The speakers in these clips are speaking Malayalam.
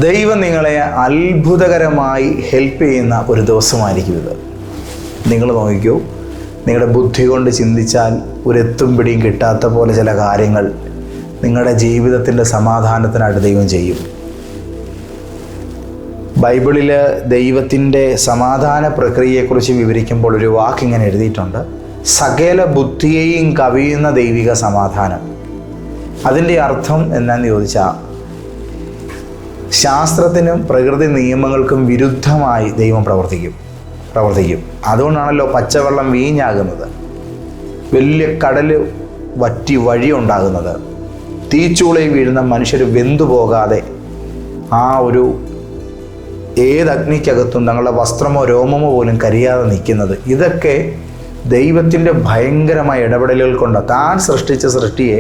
ദൈവം നിങ്ങളെ അത്ഭുതകരമായി ഹെൽപ്പ് ചെയ്യുന്ന ഒരു ദിവസമായിരിക്കും ഇത്. നിങ്ങൾ നോക്കിക്കോ, നിങ്ങളുടെ ബുദ്ധി കൊണ്ട് ചിന്തിച്ചാൽ ഒരെത്തും പിടിയും കിട്ടാത്ത പോലെ ചില കാര്യങ്ങൾ നിങ്ങളുടെ ജീവിതത്തിൻ്റെ സമാധാനത്തിനായിട്ട് ദൈവം ചെയ്യും. ബൈബിളിൽ ദൈവത്തിൻ്റെ സമാധാന പ്രക്രിയയെക്കുറിച്ച് വിവരിക്കുമ്പോൾ ഒരു വാക്കിങ്ങനെ എഴുതിയിട്ടുണ്ട്: സകല ബുദ്ധിയെയും കവിയുന്ന ദൈവിക സമാധാനം. അതിൻ്റെ അർത്ഥം എന്നാന്ന് ചോദിച്ചാൽ, ശാസ്ത്രത്തിനും പ്രകൃതി നിയമങ്ങൾക്കും വിരുദ്ധമായി ദൈവം പ്രവർത്തിക്കും. അതുകൊണ്ടാണല്ലോ പച്ചവെള്ളം വീഞ്ഞാകുന്നത്, വലിയ കടൽ വറ്റി വഴിയുണ്ടാകുന്നത്, തീച്ചൂളയിൽ വീഴുന്ന മനുഷ്യർ വെന്തുപോകാതെ ഏത് അഗ്നിക്കകത്തും തങ്ങളുടെ വസ്ത്രമോ രോമമോ പോലും കരിയാതെ നിൽക്കുന്നത്. ഇതൊക്കെ ദൈവത്തിൻ്റെ ഭയങ്കരമായ ഇടപെടലുകൾ കൊണ്ട് താൻ സൃഷ്ടിച്ച സൃഷ്ടിയെ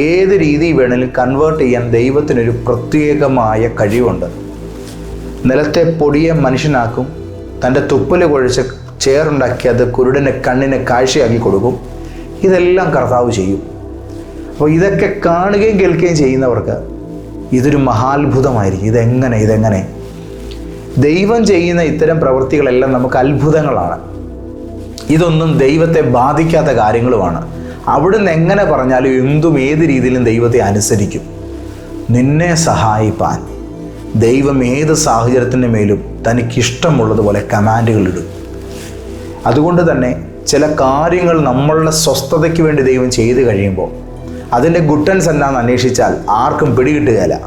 ഏത് രീതി വേണമെങ്കിലും കൺവേർട്ട് ചെയ്യാൻ ദൈവത്തിനൊരു പ്രത്യേകമായ കഴിവുണ്ട്. നിലത്തെ പൊടിയെ മനുഷ്യനാക്കും, തൻ്റെ തുപ്പല് കുഴച്ച് ചേറുണ്ടാക്കി അത് കുരുടന് കണ്ണിന് കാഴ്ചയാക്കി കൊടുക്കും. ഇതെല്ലാം കർത്താവ് ചെയ്യും. അപ്പോൾ ഇതൊക്കെ കാണുകയും കേൾക്കുകയും ചെയ്യുന്നവർക്ക് ഇതൊരു മഹാത്ഭുതമായിരിക്കും. ഇതെങ്ങനെ ദൈവം ചെയ്യുന്ന ഇത്തരം പ്രവൃത്തികളെല്ലാം നമുക്ക് അത്ഭുതങ്ങളാണ്. ഇതൊന്നും ദൈവത്തെ ബാധിക്കാത്ത കാര്യങ്ങളുമാണ്. അവിടുന്ന് എങ്ങനെ പറഞ്ഞാലും എന്തും ഏത് രീതിയിലും ദൈവത്തെ അനുസരിക്കും. നിന്നെ സഹായിപ്പാൻ ദൈവം ഏത് സാഹചര്യത്തിൻ്റെ മേലും തനിക്കിഷ്ടമുള്ളതുപോലെ കമാൻഡുകളിടും. അതുകൊണ്ട് തന്നെ ചില കാര്യങ്ങൾ നമ്മളുടെ സ്വസ്ഥതയ്ക്ക് വേണ്ടി ദൈവം ചെയ്തു കഴിയുമ്പോൾ അതിൻ്റെ ഗുട്ടൻസ് എന്താണെന്ന് അന്വേഷിച്ചാൽ ആർക്കും പിടികിട്ടുകയില്ല.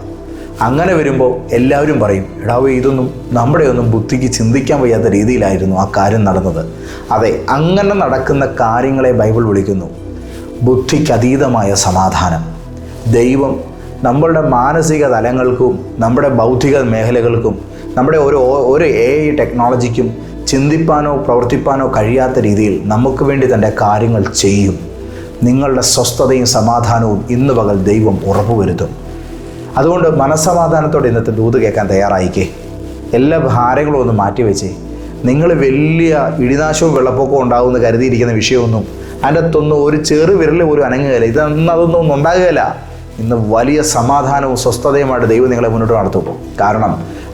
അങ്ങനെ വരുമ്പോൾ എല്ലാവരും പറയും, എടാവേ, ഇതൊന്നും നമ്മുടെ ഒന്നും ബുദ്ധിക്ക് ചിന്തിക്കാൻ വയ്യാത്ത രീതിയിലായിരുന്നു ആ കാര്യം നടന്നത്. അതെ, അങ്ങനെ നടക്കുന്ന കാര്യങ്ങളെ ബൈബിൾ വിളിക്കുന്നു ബുദ്ധിക്കതീതമായ സമാധാനം. ദൈവം നമ്മളുടെ മാനസിക തലങ്ങൾക്കും നമ്മുടെ ബൗദ്ധിക മേഖലകൾക്കും നമ്മുടെ ഒരു AI ടെക്നോളജിക്കും ചിന്തിപ്പാനോ പ്രവർത്തിപ്പാനോ കഴിയാത്ത രീതിയിൽ നമുക്ക് വേണ്ടി തൻ്റെ കാര്യങ്ങൾ ചെയ്യും. നിങ്ങളുടെ സ്വസ്ഥതയും സമാധാനവും ഇന്ന് പകൽ ദൈവം ഉറപ്പുവരുത്തും. അതുകൊണ്ട് മനസ്സമാധാനത്തോടെ ഇന്നത്തെ ദൂത് കേൾക്കാൻ തയ്യാറായിക്കേ. എല്ലാ ഭാരങ്ങളും ഒന്ന് മാറ്റിവെച്ചേ. നിങ്ങൾ വലിയ ഇടിനാശവും വെള്ളപ്പൊക്കവും ഉണ്ടാകുമെന്ന് കരുതിയിരിക്കുന്ന വിഷയമൊന്നും അതിൻ്റെ അകത്തൊന്നും ഒരു ചെറു വിരൽ പോലും അനങ്ങുകയില്ല. അതൊന്നും ഉണ്ടാകുകയില്ല. ഇന്ന് വലിയ സമാധാനവും സ്വസ്ഥതയുമായിട്ട് ദൈവം നിങ്ങളെ മുന്നോട്ട് നടത്തും. കാരണം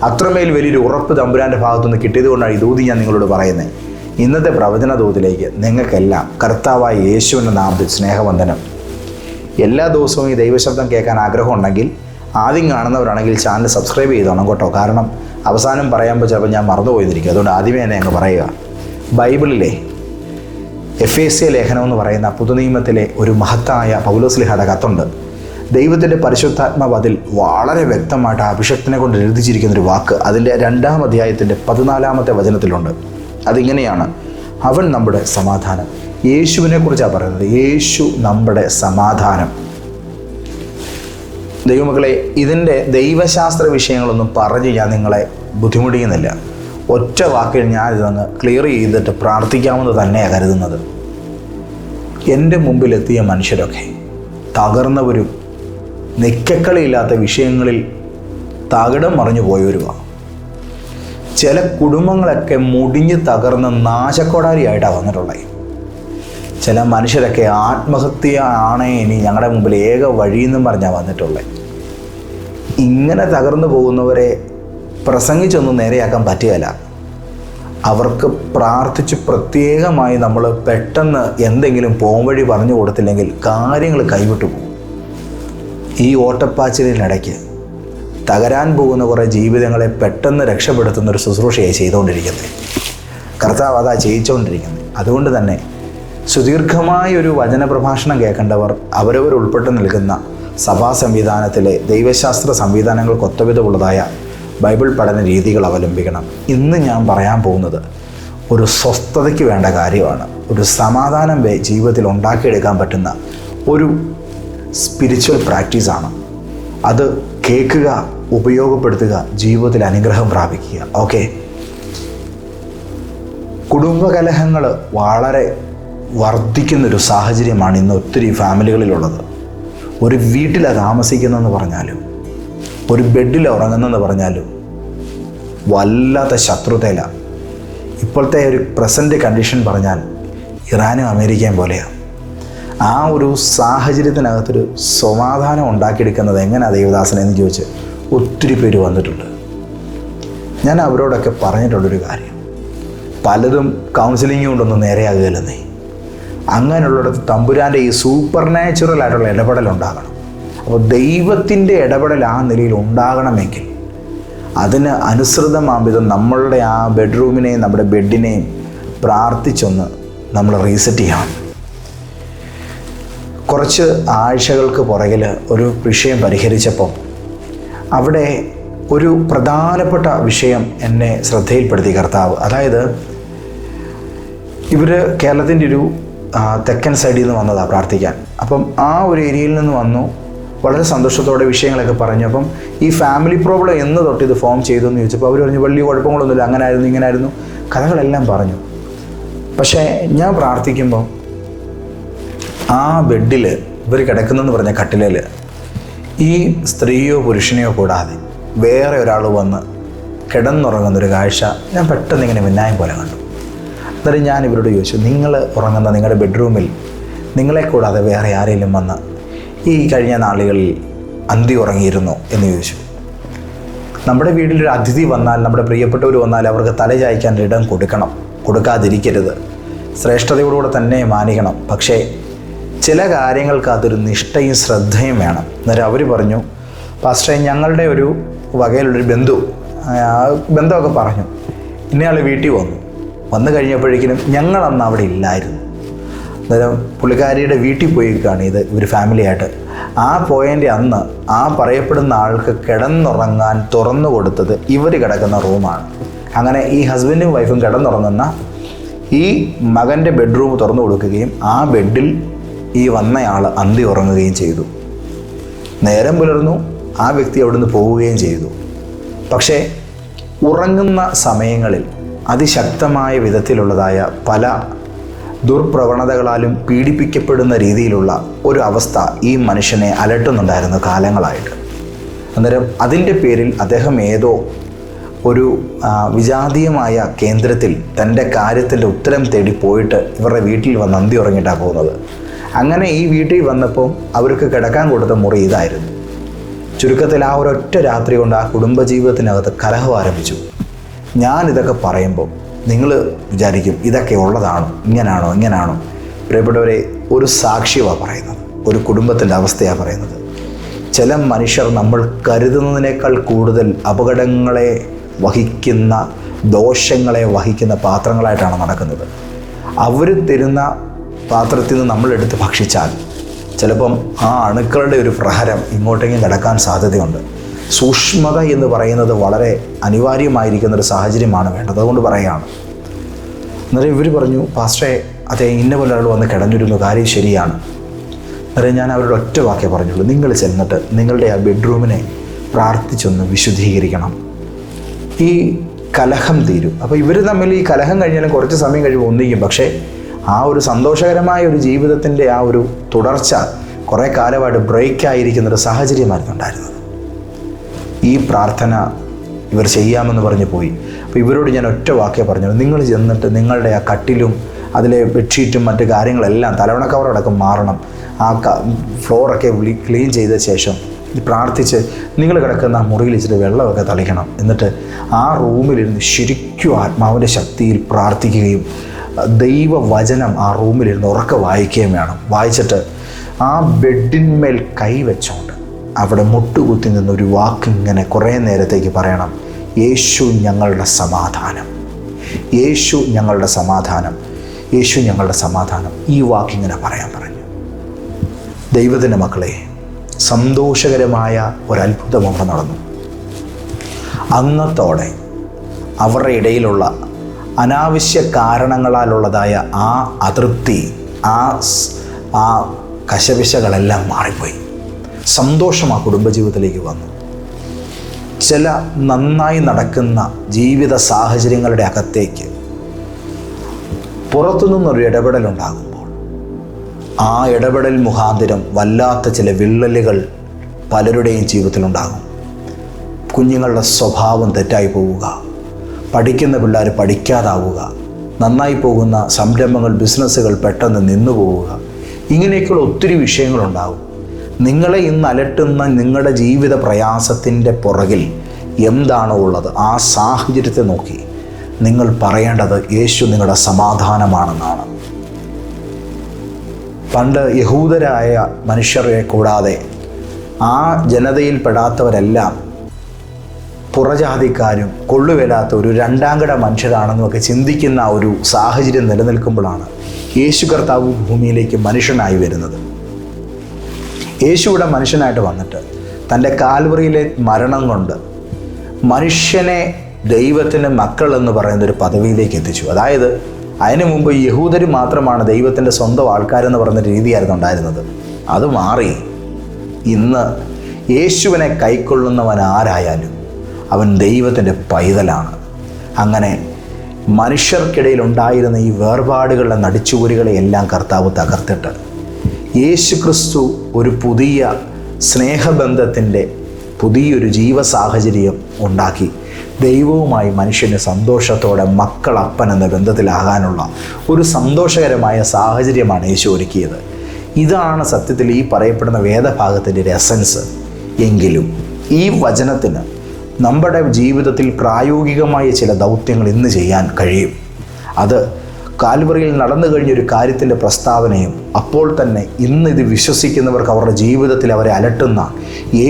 അത്രമേൽ വലിയൊരു ഉറപ്പ് തമ്പുരാൻ്റെ ഭാഗത്തുനിന്ന് കിട്ടിയത് കൊണ്ടാണ് ഈ ദൂത് ഞാൻ നിങ്ങളോട് പറയുന്നത്. ഇന്നത്തെ പ്രവചന ദൂതിലേക്ക് നിങ്ങൾക്കെല്ലാം കർത്താവായ യേശുവിൻ്റെ നാമത്തിൽ സ്നേഹവന്ദനം. എല്ലാ ദിവസവും ഈ ദൈവശബ്ദം കേൾക്കാൻ ആഗ്രഹമുണ്ടെങ്കിൽ ആദ്യം കാണുന്നവരാണെങ്കിൽ ചാനൽ സബ്സ്ക്രൈബ് ചെയ്തോണം കേട്ടോ. കാരണം അവസാനം പറയുമ്പോൾ ചിലപ്പോൾ ഞാൻ മറന്നുപോയിരിക്കും. അതുകൊണ്ട് ആദ്യമേ തന്നെ അങ്ങ് പറയുക. ബൈബിളിലെ എഫേസ്യ ലേഖനം എന്ന് പറയുന്ന പുതുനിയമത്തിലെ ഒരു മഹത്തായ പൗലോസ്ലീഹയുടെ കത്തുണ്ട്. ദൈവത്തിൻ്റെ പരിശുദ്ധാത്മാവ് അതിൽ വളരെ വ്യക്തമായിട്ട് അഭിഷക്തനെ കൊണ്ട് എഴുതിച്ചിരിക്കുന്നൊരു വാക്ക് അതിൻ്റെ 2-ാം അധ്യായത്തിൻ്റെ 14-ാമത്തെ വചനത്തിലുണ്ട്. അതിങ്ങനെയാണ്: അവൻ നമ്മുടെ സമാധാനം. യേശുവിനെ കുറിച്ചാണ് പറയുന്നത്. യേശു നമ്മുടെ സമാധാനം. ദൈവമക്കളെ, ഇതിൻ്റെ ദൈവശാസ്ത്ര വിഷയങ്ങളൊന്നും പറഞ്ഞ് ഞാൻ നിങ്ങളെ ബുദ്ധിമുട്ടിക്കുന്നില്ല. ഒറ്റ വാക്കിൽ ഞാനിതങ്ങ് ക്ലിയർ ചെയ്തിട്ട് പ്രാർത്ഥിക്കാമെന്ന് തന്നെയാണ് കരുതുന്നത്. എൻ്റെ മുമ്പിലെത്തിയ മനുഷ്യരൊക്കെ തകർന്നവരും നിക്കക്കളിയില്ലാത്ത വിഷയങ്ങളിൽ തകിടം മറിഞ്ഞു പോയവരുമാണ്. ചില കുടുംബങ്ങളൊക്കെ മുടിഞ്ഞ് തകർന്ന് നാശക്കൊടാരിയായിട്ടാണ് വന്നിട്ടുള്ളത്. ചില മനുഷ്യരൊക്കെ ആത്മഹത്യയാണ് ഇനി ഞങ്ങളുടെ മുമ്പിൽ ഏക വഴിയെന്നും പറഞ്ഞാൽ വന്നിട്ടുള്ളത്. ഇങ്ങനെ തകർന്നു പോകുന്നവരെ പ്രസംഗിച്ചൊന്നും നേരെയാക്കാൻ പറ്റുകയില്ല. അവർക്ക് പ്രാർത്ഥിച്ച് പ്രത്യേകമായി നമ്മൾ പെട്ടെന്ന് എന്തെങ്കിലും പോംവഴി പറഞ്ഞു കൊടുത്തില്ലെങ്കിൽ കാര്യങ്ങൾ കൈവിട്ടു പോകും. ഈ ഓട്ടപ്പാച്ചിലിനിടയ്ക്ക് തകരാൻ പോകുന്ന കുറേ ജീവിതങ്ങളെ പെട്ടെന്ന് രക്ഷപ്പെടുത്തുന്നൊരു ശുശ്രൂഷയായി ചെയ്തുകൊണ്ടിരിക്കുന്നത്. കർത്താവ് അതാ ചെയ്യിച്ചുകൊണ്ടിരിക്കുന്നത്. അതുകൊണ്ട് തന്നെ സുദീർഘമായൊരു വചനപ്രഭാഷണം കേൾക്കേണ്ടവർ അവരവർ ഉൾപ്പെട്ട് നിൽക്കുന്ന സഭാ സംവിധാനത്തിലെ ദൈവശാസ്ത്ര സംവിധാനങ്ങൾക്ക് ഒത്തവിധമുള്ളതായ ബൈബിൾ പഠന രീതികൾ അവലംബിക്കണം. ഇന്ന് ഞാൻ പറയാൻ പോകുന്നത് ഒരു സ്വസ്ഥതയ്ക്ക് വേണ്ട കാര്യമാണ്. ഒരു സമാധാനം ജീവിതത്തിൽ ഉണ്ടാക്കിയെടുക്കാൻ പറ്റുന്ന ഒരു സ്പിരിച്വൽ പ്രാക്ടീസാണ്. അത് കേൾക്കുക, ഉപയോഗപ്പെടുത്തുക, ജീവിതത്തിൽ അനുഗ്രഹം പ്രാപിക്കുക. ഓക്കെ, കുടുംബകലഹങ്ങൾ വളരെ വർദ്ധിക്കുന്നൊരു സാഹചര്യമാണ് ഇന്ന് ഒത്തിരി ഫാമിലികളിലുള്ളത്. ഒരു വീട്ടിലാണ് താമസിക്കുന്നതെന്ന് പറഞ്ഞാലും ഒരു ബെഡിൽ ഉറങ്ങുന്നെന്ന് പറഞ്ഞാലും വല്ലാത്ത ശത്രുതയിലാണ്. ഇപ്പോഴത്തെ ഒരു പ്രസൻറ്റ് കണ്ടീഷൻ പറഞ്ഞാൽ ഇറാനും അമേരിക്കയും പോലെയാണ്. ആ ഒരു സാഹചര്യത്തിനകത്തൊരു സമാധാനം ഉണ്ടാക്കിയെടുക്കുന്നത് എങ്ങനെയാണ് ദൈവദാസനെന്ന് ചോദിച്ച് ഒത്തിരി പേര് വന്നിട്ടുണ്ട്. ഞാൻ അവരോടൊക്കെ പറഞ്ഞിട്ടുള്ളൊരു കാര്യം, പലതും കൗൺസിലിംഗ് കൊണ്ടൊന്നും നേരെയാകുകയില്ലെന്നേ. അങ്ങനെയുള്ളിടത്ത് തമ്പുരാൻ്റെ ഈ സൂപ്പർ നാച്ചുറൽ ആയിട്ടുള്ള ഇടപെടൽ ഉണ്ടാകണം. അപ്പോൾ ദൈവത്തിൻ്റെ ഇടപെടൽ ആ നിലയിൽ ഉണ്ടാകണമെങ്കിൽ അതിന് അനുസൃതമാംവിധം നമ്മളുടെ ആ ബെഡ്റൂമിനെയും നമ്മുടെ ബെഡിനെയും പ്രാർത്ഥിച്ചൊന്ന് നമ്മൾ റീസെറ്റ് ചെയ്യണം. കുറച്ച് ആഴ്ചകൾക്ക് പുറകിൽ ഒരു വിഷയം പരിഹരിച്ചപ്പം അവിടെ ഒരു പ്രധാനപ്പെട്ട വിഷയം എന്നെ ശ്രദ്ധയിൽപ്പെടുത്തി കർത്താവ്. അതായത് ഇവർ കേരളത്തിൻ്റെ ഒരു തെക്കൻ സൈഡിൽ നിന്ന് വന്നതാണ് പ്രാർത്ഥിക്കാൻ. അപ്പം ആ ഒരു ഏരിയയിൽ നിന്ന് വന്നു, വളരെ സന്തോഷത്തോടെ വിഷയങ്ങളൊക്കെ പറഞ്ഞു. അപ്പം ഈ ഫാമിലി പ്രോബ്ലം എന്ന് തൊട്ട് ഇത് ഫോം ചെയ്തു എന്ന് ചോദിച്ചപ്പോൾ അവർ പറഞ്ഞു വലിയ കുഴപ്പങ്ങളൊന്നുമില്ല, അങ്ങനായിരുന്നു ഇങ്ങനായിരുന്നു, കഥകളെല്ലാം പറഞ്ഞു. പക്ഷേ ഞാൻ പ്രാർത്ഥിക്കുമ്പോൾ ആ ബെഡിൽ ഇവർ കിടക്കുന്നെന്ന് പറഞ്ഞ കട്ടിലേൽ ഈ സ്ത്രീയോ പുരുഷനെയോ കൂടാതെ വേറെ ഒരാൾ വന്ന് കിടന്നുറങ്ങുന്നൊരു കാഴ്ച ഞാൻ പെട്ടെന്ന് ഇങ്ങനെ മിന്നായം പോലെ കണ്ടു. അന്നേരം ഞാൻ ഇവരോട് ചോദിച്ചു, നിങ്ങൾ ഉറങ്ങുന്ന നിങ്ങളുടെ ബെഡ്റൂമിൽ നിങ്ങളെ കൂടാതെ വേറെ ആരെങ്കിലും വന്ന് ഈ കഴിഞ്ഞ നാളുകളിൽ അന്തി ഉറങ്ങിയിരുന്നോ എന്ന് ചോദിച്ചു. നമ്മുടെ വീട്ടിലൊരു അതിഥി വന്നാൽ, നമ്മുടെ പ്രിയപ്പെട്ടവർ വന്നാൽ അവർക്ക് തല ചായ്ക്കാൻ ഇടം കൊടുക്കണം, കൊടുക്കാതിരിക്കരുത്, ശ്രേഷ്ഠതയോടുകൂടെ തന്നെ മാനിക്കണം. പക്ഷേ ചില കാര്യങ്ങൾക്ക് അതൊരു നിഷ്ഠയും ശ്രദ്ധയും വേണം. അന്നേരം അവർ പറഞ്ഞു, പാസ്റ്ററെ ഞങ്ങളുടെ ഒരു വകയിലുള്ളൊരു ബന്ധമൊക്കെ പറഞ്ഞു, ഇന്നയാൾ വീട്ടിൽ വന്നു കഴിഞ്ഞപ്പോഴേക്കിനും ഞങ്ങളന്ന് അവിടെ ഇല്ലായിരുന്നു. അന്നേരം പുള്ളിക്കാരിയുടെ വീട്ടിൽ പോയിക്കാണ് ഇവർ ഫാമിലിയായിട്ട്. ആ പോയതിൻ്റെ അന്ന് ആ പറയപ്പെടുന്ന ആൾക്ക് കിടന്നുറങ്ങാൻ തുറന്നു കൊടുത്തത് ഇവർ കിടക്കുന്ന റൂമാണ്. അങ്ങനെ ഈ ഹസ്ബൻഡും വൈഫും കിടന്നുറങ്ങുന്ന ഈ മകൻ്റെ ബെഡ്റൂം തുറന്നു കൊടുക്കുകയും ആ ബെഡിൽ ഈ വന്നയാൾ അന്തി ഉറങ്ങുകയും ചെയ്തു. നേരം പുലർന്നു, ആ വ്യക്തി അവിടുന്ന് പോവുകയും ചെയ്തു. പക്ഷേ ഉറങ്ങുന്ന സമയങ്ങളിൽ അതിശക്തമായ വിധത്തിലുള്ളതായ പല ദുർപ്രവണതകളാലും പീഡിപ്പിക്കപ്പെടുന്ന രീതിയിലുള്ള ഒരു അവസ്ഥ ഈ മനുഷ്യനെ അലട്ടുന്നുണ്ടായിരുന്നു കാലങ്ങളായിട്ട്. അന്നേരം അതിൻ്റെ പേരിൽ അദ്ദേഹം ഏതോ ഒരു വിജാതീയമായ കേന്ദ്രത്തിൽ തൻ്റെ കാര്യത്തിൻ്റെ ഉത്തരം തേടി പോയിട്ട് ഇവരുടെ വീട്ടിൽ വന്ന് അന്തി ഉറങ്ങിയിട്ടാണ് പോകുന്നത്. അങ്ങനെ ഈ വീട്ടിൽ വന്നപ്പോൾ അവർക്ക് കിടക്കാൻ കൊടുത്ത മുറി ഇതായിരുന്നു. ചുരുക്കത്തിൽ ആ ഒരൊറ്റ രാത്രി കൊണ്ട് ആ കുടുംബജീവിതത്തിനകത്ത് കലഹം ആരംഭിച്ചു. ഞാനിതൊക്കെ പറയുമ്പോൾ നിങ്ങൾ വിചാരിക്കും ഇതൊക്കെ ഉള്ളതാണോ, ഇങ്ങനാണോ? പ്രിയപ്പെട്ടവരെ, ഒരു സാക്ഷ്യമാണ് പറയുന്നത്, ഒരു കുടുംബത്തിൻ്റെ അവസ്ഥയാണ് പറയുന്നത്. ചില മനുഷ്യർ നമ്മൾ കരുതുന്നതിനേക്കാൾ കൂടുതൽ അപകടങ്ങളെ വഹിക്കുന്ന, ദോഷങ്ങളെ വഹിക്കുന്ന പാത്രങ്ങളായിട്ടാണ് നടക്കുന്നത്. അവർ തരുന്ന പാത്രത്തിൽ നിന്ന് നമ്മളെടുത്ത് ഭക്ഷിച്ചാൽ ചിലപ്പം ആ അണുക്കളുടെ ഒരു പ്രഹരം ഇങ്ങോട്ടെങ്കിലും കിടക്കാൻ സാധ്യതയുണ്ട്. സൂക്ഷ്മത എന്ന് പറയുന്നത് വളരെ അനിവാര്യമായിരിക്കുന്നൊരു സാഹചര്യമാണ് വേണ്ടത്. അതുകൊണ്ട് പറയുകയാണ്. അന്നേരം ഇവർ പറഞ്ഞു, പാസ്റ്ററെ അതെ ഇന്ന പോലെ ഒരാൾ വന്ന് കിടന്നിരുന്നു, കാര്യം ശരിയാണ്. അന്നേരം ഞാൻ അവരുടെ ഒറ്റ വാക്കേ പറഞ്ഞുള്ളൂ, നിങ്ങൾ ചെന്നിട്ട് നിങ്ങളുടെ ആ ബെഡ്റൂമിനെ പ്രാർത്ഥിച്ചൊന്ന് വിശുദ്ധീകരിക്കണം, ഈ കലഹം തീരും. അപ്പോൾ ഇവർ തമ്മിൽ ഈ കലഹം കഴിഞ്ഞാലും കുറച്ച് സമയം കഴിയുമ്പോൾ ഒന്നിക്കും. പക്ഷേ ആ ഒരു സന്തോഷകരമായ ഒരു ജീവിതത്തിൻ്റെ ആ ഒരു തുടർച്ച കുറേ കാലമായിട്ട് ബ്രേക്കായിരിക്കുന്നൊരു സാഹചര്യമായിരുന്നു ഉണ്ടായിരുന്നത്. ഈ പ്രാർത്ഥന ഇവർ ചെയ്യാമെന്ന് പറഞ്ഞ് പോയി. അപ്പോൾ ഇവരോട് ഞാൻ ഒറ്റ വാക്കേ പറഞ്ഞു, നിങ്ങൾ ചെന്നിട്ട് നിങ്ങളുടെ ആ കട്ടിലും അതിലെ ബെഡ്ഷീറ്റും മറ്റു കാര്യങ്ങളെല്ലാം തലവണ കവറടക്കം മാറണം, ആ ഫ്ലോറൊക്കെ ക്ലീൻ ചെയ്ത ശേഷം പ്രാർത്ഥിച്ച് നിങ്ങൾ കിടക്കുന്ന മുറിയിൽ ഇച്ചിരി വെള്ളമൊക്കെ തളിക്കണം. എന്നിട്ട് ആ റൂമിലിരുന്ന് ശരിക്കും ആത്മാവിൻ്റെ ശക്തിയിൽ പ്രാർത്ഥിക്കുകയും ദൈവവചനം ആ റൂമിലിരുന്ന് ഉറക്കെ വായിക്കുകയും വേണം. വായിച്ചിട്ട് ആ ബെഡിന്മേൽ കൈവച്ചുകൊണ്ട് അവിടെ മുട്ടുകുത്തി നിന്നൊരു വാക്കിങ്ങനെ കുറേ നേരത്തേക്ക് പറയണം, യേശു ഞങ്ങളുടെ സമാധാനം, യേശു ഞങ്ങളുടെ സമാധാനം, യേശു ഞങ്ങളുടെ സമാധാനം. ഈ വാക്കിങ്ങനെ പറയാൻ പറഞ്ഞു. ദൈവത്തിൻ്റെ മക്കളെ, സന്തോഷകരമായ ഒരത്ഭുതം അവിടെ നടന്നു. അന്നത്തോടെ അവരുടെ ഇടയിലുള്ള അനാവശ്യ കാരണങ്ങളാലുള്ളതായ ആ അതൃപ്തി, ആ കശപിശകളെല്ലാം മാറിപ്പോയി. സന്തോഷം ആ കുടുംബജീവിതത്തിലേക്ക് വന്നു. ചില നന്നായി നടക്കുന്ന ജീവിത സാഹചര്യങ്ങളുടെ അകത്തേക്ക് പുറത്തുനിന്നൊരു ഇടപെടലുണ്ടാകുമ്പോൾ ആ ഇടപെടൽ മുഖാന്തരം വല്ലാത്ത ചില വിള്ളലുകൾ പലരുടെയും ജീവിതത്തിലുണ്ടാകും. കുഞ്ഞുങ്ങളുടെ സ്വഭാവം തെറ്റായി പോവുക, പഠിക്കുന്ന പിള്ളേർ പഠിക്കാതാവുക, നന്നായി പോകുന്ന സംരംഭങ്ങൾ, ബിസിനസ്സുകൾ പെട്ടെന്ന് നിന്നു പോവുക, ഇങ്ങനെയൊക്കെയുള്ള ഒത്തിരി വിഷയങ്ങളുണ്ടാകും. നിങ്ങളെ ഇന്ന് അലട്ടുന്ന നിങ്ങളുടെ ജീവിത പ്രയാസത്തിൻ്റെ പുറകിൽ എന്താണോ ഉള്ളത്, ആ സാഹചര്യത്തെ നോക്കി നിങ്ങൾ പറയേണ്ടത് യേശു നിങ്ങളുടെ സമാധാനമാണെന്നാണ്. പണ്ട് യഹൂദരായ മനുഷ്യരെ കൂടാതെ ആ ജനതയിൽപ്പെടാത്തവരെല്ലാം പുറജാതിക്കാരും കൊള്ളുവേലാത്ത ഒരു രണ്ടാംകിട മനുഷ്യരാണെന്നൊക്കെ ചിന്തിക്കുന്ന ഒരു സാഹചര്യം നിലനിൽക്കുമ്പോഴാണ് യേശു കർത്താവ് ഭൂമിയിലേക്ക് മനുഷ്യനായി വരുന്നത്. യേശുവിടെ മനുഷ്യനായിട്ട് വന്നിട്ട് തൻ്റെ കാൽവറിയിലെ മരണം കൊണ്ട് മനുഷ്യനെ ദൈവത്തിൻ്റെ മക്കൾ എന്ന് പറയുന്നൊരു പദവിയിലേക്ക് എത്തിച്ചു. അതായത് അതിനു മുമ്പ് യഹൂദർ മാത്രമാണ് ദൈവത്തിൻ്റെ സ്വന്തം ആൾക്കാരെന്ന് പറയുന്ന രീതിയായിരുന്നു ഉണ്ടായിരുന്നത്. അത് മാറി ഇന്ന് യേശുവിനെ കൈക്കൊള്ളുന്നവൻ ആരായാലും അവൻ ദൈവത്തിൻ്റെ പൈതലാണ്. അങ്ങനെ മനുഷ്യർക്കിടയിൽ ഉണ്ടായിരുന്ന ഈ വേർപാടുകളുടെ നടിച്ചുകൂരികളെയെല്ലാം കർത്താവ് തകർത്തിട്ട് യേശു ക്രിസ്തു ഒരു പുതിയ സ്നേഹബന്ധത്തിൻ്റെ പുതിയൊരു ജീവസാഹചര്യം ഉണ്ടാക്കി ദൈവവുമായി മനുഷ്യന് സന്തോഷത്തോടെ മക്കളപ്പൻ എന്ന ബന്ധത്തിലാകാനുള്ള ഒരു സന്തോഷകരമായ സാഹചര്യമാണ് യേശു ഒരുക്കിയത്. ഇതാണ് സത്യത്തിൽ ഈ പറയപ്പെടുന്ന വേദഭാഗത്തിൻ്റെ ഒരു എസൻസ്. എങ്കിലും ഈ വചനത്തിന് നമ്മുടെ ജീവിതത്തിൽ പ്രായോഗികമായ ചില ദൗത്യങ്ങൾ ഇന്ന് ചെയ്യാൻ കഴിയും. അത് കാൽവറിയിൽ നടന്നു കഴിഞ്ഞൊരു കാര്യത്തിൻ്റെ പ്രസ്താവനയും അപ്പോൾ തന്നെ ഇന്ന് ഇത് വിശ്വസിക്കുന്നവർക്ക് അവരുടെ ജീവിതത്തിൽ അവരെ അലട്ടുന്ന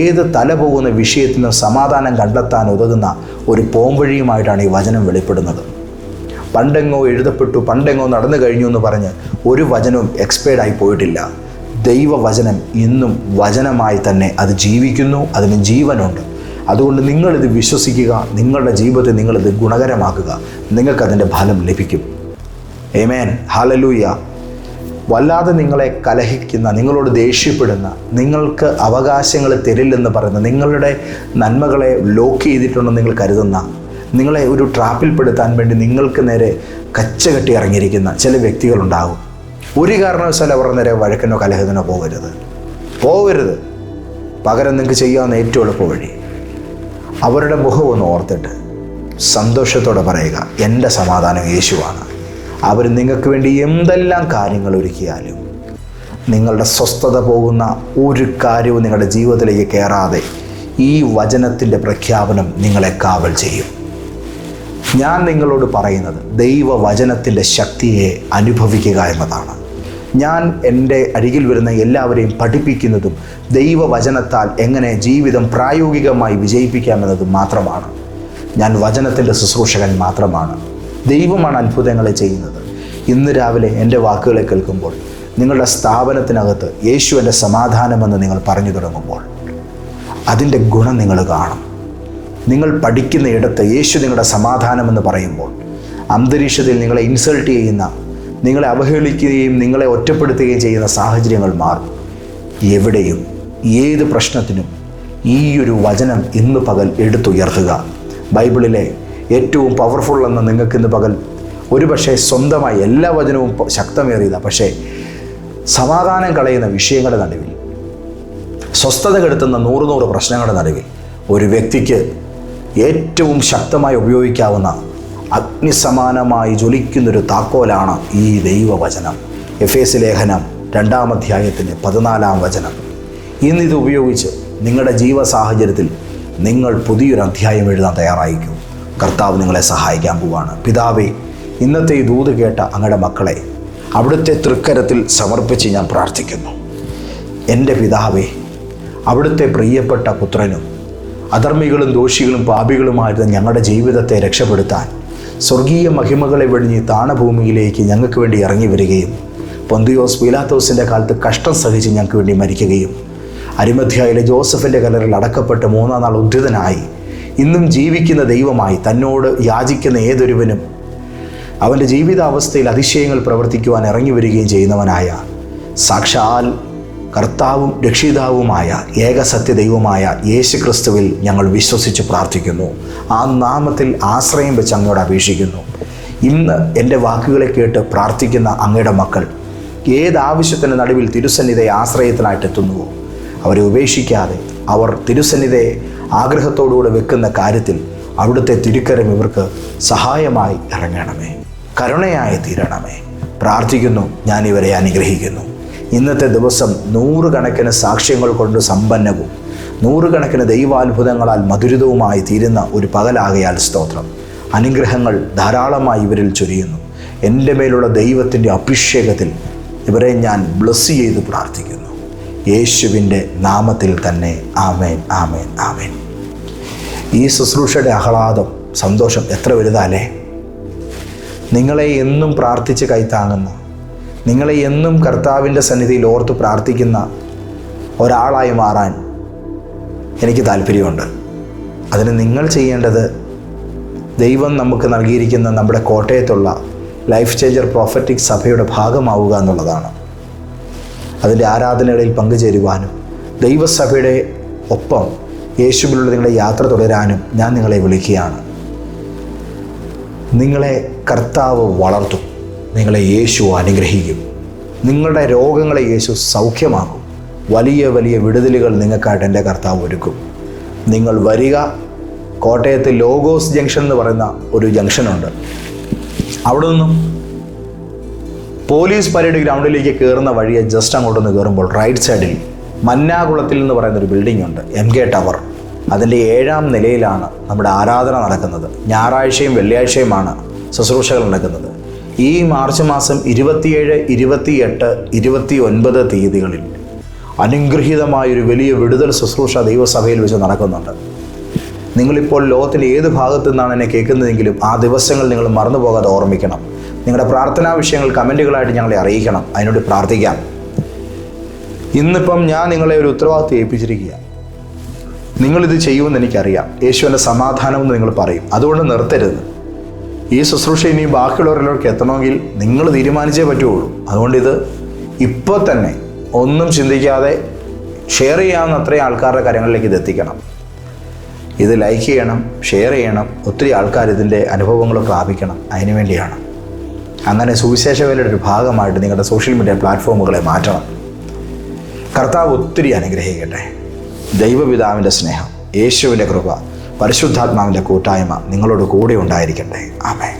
ഏത് തല പോകുന്ന വിഷയത്തിനും സമാധാനം കണ്ടെത്താൻ ഉതകുന്ന ഒരു പോംവഴിയുമായിട്ടാണ് ഈ വചനം വെളിപ്പെടുന്നത്. പണ്ടെങ്ങോ എഴുതപ്പെട്ടു, പണ്ടെങ്ങോ നടന്നു കഴിഞ്ഞു എന്ന് പറഞ്ഞ് ഒരു വചനവും എക്സ്പയർഡായി പോയിട്ടില്ല. ദൈവവചനം ഇന്നും വചനമായി തന്നെ അത് ജീവിക്കുന്നു, അതിന് ജീവനുണ്ട്. അതുകൊണ്ട് നിങ്ങളിത് വിശ്വസിക്കുക, നിങ്ങളുടെ ജീവിതത്തെ നിങ്ങളിത് ഗുണകരമാക്കുക, നിങ്ങൾക്കതിൻ്റെ ഫലം ലഭിക്കും. ആമേൻ, ഹല്ലേലൂയ. വല്ലാതെ നിങ്ങളെ കലഹിക്കുന്ന, നിങ്ങളോട് ദേഷ്യപ്പെടുന്ന, നിങ്ങൾക്ക് അവകാശങ്ങൾ തരില്ലെന്ന് പറയുന്ന, നിങ്ങളുടെ നന്മകളെ ലോക്ക് ചെയ്തിട്ടുണ്ടെന്ന് നിങ്ങൾ കരുതുന്ന, നിങ്ങളെ ഒരു ട്രാപ്പിൽപ്പെടുത്താൻ വേണ്ടി നിങ്ങൾക്ക് നേരെ കച്ചകെട്ടി ഇറങ്ങിയിരിക്കുന്ന ചില വ്യക്തികളുണ്ടാകും. ഒരു കാരണവശാലും അവരുടെ നേരെ വഴക്കിനോ കലഹത്തിനോ പോകരുത്. പകരം നിങ്ങൾക്ക് ചെയ്യാവുന്ന ഏറ്റവും എളുപ്പ വഴി അവരുടെ മുഖം ഒന്ന് ഓർത്തിട്ട് സന്തോഷത്തോടെ പറയുക, എൻ്റെ സമാധാനം യേശുവാണ്. അവർ നിങ്ങൾക്ക് വേണ്ടി എന്തെല്ലാം കാര്യങ്ങൾ ഒരുക്കിയാലും നിങ്ങളുടെ സ്വസ്ഥത പോകുന്ന ഒരു കാര്യവും നിങ്ങളുടെ ജീവിതത്തിലേക്ക് കയറാതെ ഈ വചനത്തിൻ്റെ പ്രഖ്യാപനം നിങ്ങളെ കാവൽ ചെയ്യും. ഞാൻ നിങ്ങളോട് പറയുന്നത് ദൈവവചനത്തിൻ്റെ ശക്തിയെ അനുഭവിക്കുക എന്നതാണ്. ഞാൻ എൻ്റെ അരികിൽ വരുന്ന എല്ലാവരെയും പഠിപ്പിക്കുന്നതും ദൈവവചനത്താൽ എങ്ങനെ ജീവിതം പ്രായോഗികമായി വിജയിപ്പിക്കാമെന്നതും മാത്രമാണ്. ഞാൻ വചനത്തിൻ്റെ ശുശ്രൂഷകൻ മാത്രമാണ്. ദൈവമാണ് അത്ഭുതങ്ങളെ ചെയ്യുന്നത്. ഇന്ന് രാവിലെ എൻ്റെ വാക്കുകളെ കേൾക്കുമ്പോൾ നിങ്ങളുടെ സ്ഥാപനത്തിനകത്ത് യേശു എൻ്റെ സമാധാനമെന്ന് നിങ്ങൾ പറഞ്ഞു തുടങ്ങുമ്പോൾ അതിൻ്റെ ഗുണം നിങ്ങൾ കാണും. നിങ്ങൾ പഠിക്കുന്ന ഇടത്ത് യേശു നിങ്ങളുടെ സമാധാനമെന്ന് പറയുമ്പോൾ അന്തരീക്ഷത്തിൽ നിങ്ങളെ ഇൻസൾട്ട് ചെയ്യുന്ന, നിങ്ങളെ അവഹേളിക്കുകയും നിങ്ങളെ ഒറ്റപ്പെടുത്തുകയും ചെയ്യുന്ന സാഹചര്യങ്ങൾ മാറും. എവിടെയും ഏത് പ്രശ്നത്തിനും ഈ ഒരു വചനം ഇന്ന് പകൽ എടുത്തുയർത്തുക. ബൈബിളിലെ ഏറ്റവും പവർഫുൾ എന്ന നിങ്ങൾക്കിന്ന് പകൽ ഒരുപക്ഷെ സ്വന്തമായി എല്ലാ വചനവും ശക്തമേറിയതാണ്. പക്ഷേ സമാധാനം കളയുന്ന വിഷയങ്ങളുടെ നടുവിൽ, സ്വസ്ഥത കെടുത്തുന്ന 100 പ്രശ്നങ്ങളുടെ നടുവിൽ ഒരു വ്യക്തിക്ക് ഏറ്റവും ശക്തമായി ഉപയോഗിക്കാവുന്ന അഗ്നിസമാനമായി ജ്വലിക്കുന്നൊരു താക്കോലാണ് ഈ ദൈവവചനം. എഫേസ്യ ലേഖനം 2-ാം അധ്യായത്തിൻ്റെ 14-ാം വചനം. ഇന്നിത് ഉപയോഗിച്ച് നിങ്ങളുടെ ജീവസാഹചര്യത്തിൽ നിങ്ങൾ പുതിയൊരു അധ്യായം എഴുതാൻ തയ്യാറായിരിക്കും. കർത്താവ് നിങ്ങളെ സഹായിക്കാൻ പോവാണ്. പിതാവേ, ഇന്നത്തെ ഈ ദൂത് കേട്ട അങ്ങയുടെ മക്കളെ അവിടുത്തെ തൃക്കരത്തിൽ സമർപ്പിച്ച് ഞാൻ പ്രാർത്ഥിക്കുന്നു. എൻ്റെ പിതാവേ, അവിടുത്തെ പ്രിയപ്പെട്ട പുത്രനും അധർമ്മികളും ദോഷികളും പാപികളുമായിരുന്ന ഞങ്ങളുടെ ജീവിതത്തെ രക്ഷപ്പെടുത്താൻ സ്വർഗീയ മഹിമകളെ വെടിഞ്ഞ് താണഭൂമിയിലേക്ക് ഞങ്ങൾക്ക് വേണ്ടി ഇറങ്ങി വരികയും പൊന്തിയോസ് പീലാത്തോസിൻ്റെ കാലത്ത് കഷ്ടം സഹിച്ച് ഞങ്ങൾക്ക് വേണ്ടി മരിക്കുകയും അരിമഥ്യയിലെ ജോസഫിൻ്റെ കല്ലറിൽ അടക്കപ്പെട്ട് 3-ാം നാൾ ഉദ്ധിതനായി ഇന്നും ജീവിക്കുന്ന ദൈവമായി തന്നോട് യാചിക്കുന്ന ഏതൊരുവനും അവൻ്റെ ജീവിതാവസ്ഥയിൽ അതിശയങ്ങൾ പ്രവർത്തിക്കുവാൻ ഇറങ്ങി വരികയും ചെയ്യുന്നവനായ സാക്ഷാൽ കർത്താവും രക്ഷിതാവുമായ ഏകസത്യ ദൈവമായ യേശു ക്രിസ്തുവിൽ ഞങ്ങൾ വിശ്വസിച്ച് പ്രാർത്ഥിക്കുന്നു. ആ നാമത്തിൽ ആശ്രയം വെച്ച് അങ്ങയോട് അപേക്ഷിക്കുന്നു. ഇന്ന് എൻ്റെ വാക്കുകളെ കേട്ട് പ്രാർത്ഥിക്കുന്ന അങ്ങയുടെ മക്കൾ ഏതാവശ്യത്തിൻ്റെ നടുവിൽ തിരുസന്നിധിയെ ആശ്രയത്തിനായിട്ട് എത്തുന്നുവോ അവരെ ഉപേക്ഷിക്കാതെ അവർ തിരുസന്നിധിയെ ആഗ്രഹത്തോടുകൂടെ വെക്കുന്ന കാര്യത്തിൽ അവിടുത്തെ തിരുക്കരം ഇവർക്ക് സഹായമായി ഇറങ്ങണമേ, കരുണയായി തീരണമേ. പ്രാർത്ഥിക്കുന്നു, ഞാൻ ഇവരെ അനുഗ്രഹിക്കുന്നു. ഇന്നത്തെ ദിവസം 100 കണക്കിന് സാക്ഷ്യങ്ങൾ കൊണ്ട് സമ്പന്നവും 100 കണക്കിന് ദൈവാത്ഭുതങ്ങളാൽ മധുരിതവുമായി തീരുന്ന ഒരു പകലാകയാൽ സ്തോത്രം. അനുഗ്രഹങ്ങൾ ധാരാളമായി ഇവരിൽ ചൊരിയുന്നു. എൻ്റെ മേലുള്ള ദൈവത്തിൻ്റെ അഭിഷേകത്തിൽ ഇവരെ ഞാൻ ബ്ലസ് ചെയ്ത് പ്രാർത്ഥിക്കുന്നു. യേശുവിൻ്റെ നാമത്തിൽ തന്നെ ആമേൻ, ആമേൻ, ആമേൻ. ഈ ശുശ്രൂഷയുടെ ആഹ്ലാദം, സന്തോഷം എത്ര വലുതല്ലേ. നിങ്ങളെ എന്നും പ്രാർത്ഥിച്ച് കൈത്താങ്ങുന്ന, നിങ്ങളെ എന്നും കർത്താവിൻ്റെ സന്നിധിയിൽ ഓർത്ത് പ്രാർത്ഥിക്കുന്ന ഒരാളായി മാറാൻ എനിക്ക് താല്പര്യമുണ്ട്. അതിന് നിങ്ങൾ ചെയ്യേണ്ടത് ദൈവം നമുക്ക് നൽകിയിരിക്കുന്ന നമ്മുടെ കോട്ടയത്തുള്ള ലൈഫ് ചേഞ്ചർ പ്രോഫറ്റിക് സഭയുടെ ഭാഗമാവുക എന്നുള്ളതാണ്. അതിൻ്റെ ആരാധനകളിൽ പങ്കുചേരുവാനും ദൈവസഭയുടെ ഒപ്പം യേശുവിലുള്ള നിങ്ങളുടെ യാത്ര തുടരാനും ഞാൻ നിങ്ങളെ വിളിക്കുകയാണ്. നിങ്ങളെ കർത്താവ് വളർത്തും, നിങ്ങളെ യേശു അനുഗ്രഹിക്കും, നിങ്ങളുടെ രോഗങ്ങളെ യേശു സൗഖ്യമാക്കും. വലിയ വലിയ വിടുതലുകൾ നിങ്ങൾക്കായിട്ട് എൻ്റെ കർത്താവ് ഒരുക്കും. നിങ്ങൾ വരിക. കോട്ടയത്ത് ലോഗോസ് ജംഗ്ഷൻ എന്ന് പറയുന്ന ഒരു ജംഗ്ഷനുണ്ട്. അവിടെ നിന്നും പോലീസ് പരേഡ് ഗ്രൗണ്ടിലേക്ക് കയറുന്ന വഴിയെ ജസ്റ്റ് അങ്ങോട്ടൊന്ന് കയറുമ്പോൾ റൈറ്റ് സൈഡിൽ മന്നാകുളത്തിൽ എന്ന് പറയുന്നൊരു ബിൽഡിംഗ് ഉണ്ട്, MK ടവർ. അതിൻ്റെ 7ാം നിലയിലാണ് നമ്മുടെ ആരാധന നടക്കുന്നത്. ഞായറാഴ്ചയും വെള്ളിയാഴ്ചയുമാണ് ശുശ്രൂഷകൾ നടക്കുന്നത്. ഈ മാർച്ച് മാസം 27, 28, 29 തീയതികളിൽ അനുഗ്രഹീതമായൊരു വലിയ വിടുതൽ ശുശ്രൂഷ ദൈവസഭയിൽ വെച്ച് നടക്കുന്നുണ്ട്. നിങ്ങളിപ്പോൾ ലോകത്തിൻ്റെ ഏത് ഭാഗത്തു നിന്നാണ് എന്നെ കേൾക്കുന്നതെങ്കിലും ആ ദിവസങ്ങൾ നിങ്ങൾ മറന്നു പോകാതെ ഓർമ്മിക്കണം. നിങ്ങളുടെ പ്രാർത്ഥനാ വിഷയങ്ങൾ കമൻറ്റുകളായിട്ട് ഞങ്ങളെ അറിയിക്കണം. അതിനോട് പ്രാർത്ഥിക്കാം. ഇന്നിപ്പം ഞാൻ നിങ്ങളെ ഒരു ഉത്തരവാദിത്വം ഏൽപ്പിച്ചിരിക്കുക. നിങ്ങളിത് ചെയ്യുമെന്ന് എനിക്കറിയാം. യേശുവിൻ്റെ സമാധാനമെന്ന് നിങ്ങൾ പറയും. അതുകൊണ്ട് നിർത്തരുത്. ഈ ശുശ്രൂഷ ഇനി ബാക്കിയുള്ളവരിലേക്ക് എത്തണമെങ്കിൽ നിങ്ങൾ തീരുമാനിച്ചേ പറ്റുള്ളൂ. അതുകൊണ്ട് ഇത് ഇപ്പോൾ തന്നെ ഒന്നും ചിന്തിക്കാതെ ഷെയർ ചെയ്യാവുന്ന അത്രയും ആൾക്കാരുടെ കാര്യങ്ങളിലേക്ക് ഇത് എത്തിക്കണം. ഇത് ലൈക്ക് ചെയ്യണം, ഷെയർ ചെയ്യണം. ഒത്തിരി ആൾക്കാർ ഇതിൻ്റെ അനുഭവങ്ങൾ പ്രാപിക്കണം. അതിനു വേണ്ടിയാണ്. അങ്ങനെ സുവിശേഷ വേലയുടെ ഒരു ഭാഗമായിട്ട് നിങ്ങളുടെ സോഷ്യൽ മീഡിയ പ്ലാറ്റ്ഫോമുകളെ മാറ്റണം. കർത്താവ് ഒത്തിരി അനുഗ്രഹിക്കട്ടെ. ദൈവപിതാവിൻ്റെ സ്നേഹം, യേശുവിൻ്റെ കൃപ, പരിശുദ്ധാത്മാവിൻ്റെ കൂട്ടായ്മ നിങ്ങളോട് കൂടെ ഉണ്ടായിരിക്കട്ടെ. ആമേൻ.